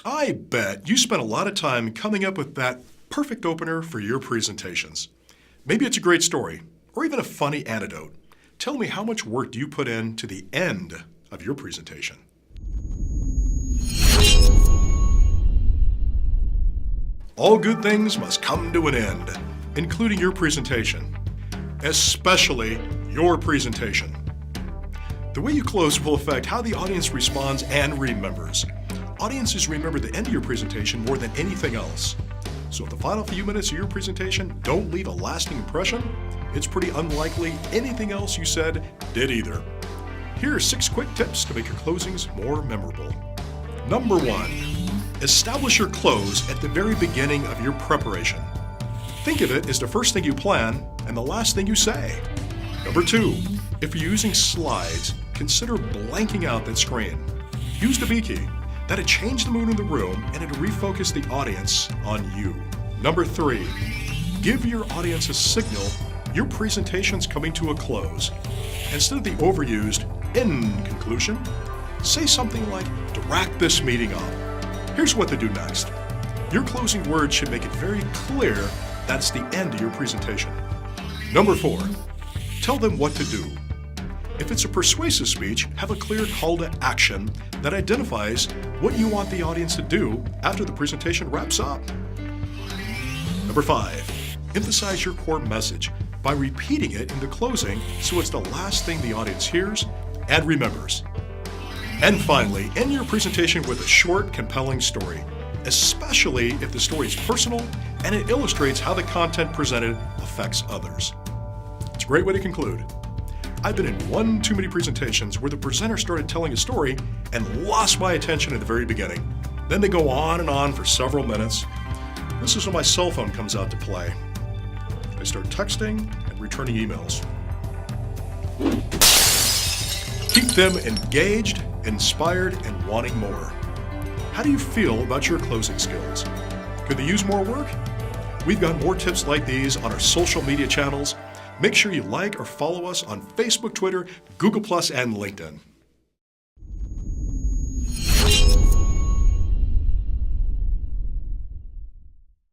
I bet you spent a lot of time coming up with that perfect opener for your presentations. Maybe it's a great story, or even a funny anecdote. Tell me, how much work do you put into the end of your presentation? All good things must come to an end, including your presentation, especially your presentation. The way you close will affect how the audience responds and remembers. Audiences remember the end of your presentation more than anything else. So if the final few minutes of your presentation don't leave a lasting impression, it's pretty unlikely anything else you said did either. Here are 6 quick tips to make your closings more memorable. Number 1, establish your close at the very beginning of your preparation. Think of it as the first thing you plan and the last thing you say. Number 2, if you're using slides, consider blanking out that screen. Use the B key. That'll change the mood in the room and it'll refocus the audience on you. Number 3, give your audience a signal your presentation's coming to a close. Instead of the overused "in conclusion," say something like, "to wrap this meeting up." Here's what to do next. Your closing words should make it very clear that's the end of your presentation. Number 4, tell them what to do. If it's a persuasive speech, have a clear call to action that identifies what you want the audience to do after the presentation wraps up. Number 5, emphasize your core message by repeating it in the closing so it's the last thing the audience hears and remembers. And finally, end your presentation with a short, compelling story, especially if the story is personal and it illustrates how the content presented affects others. It's a great way to conclude. I've been in one too many presentations where the presenter started telling a story and lost my attention at the very beginning. Then they go on and on for several minutes. This is when my cell phone comes out to play. I start texting and returning emails. Keep them engaged, inspired, and wanting more. How do you feel about your closing skills? Could they use more work? We've got more tips like these on our social media channels. Make sure you like or follow us on Facebook, Twitter, Google+, and LinkedIn.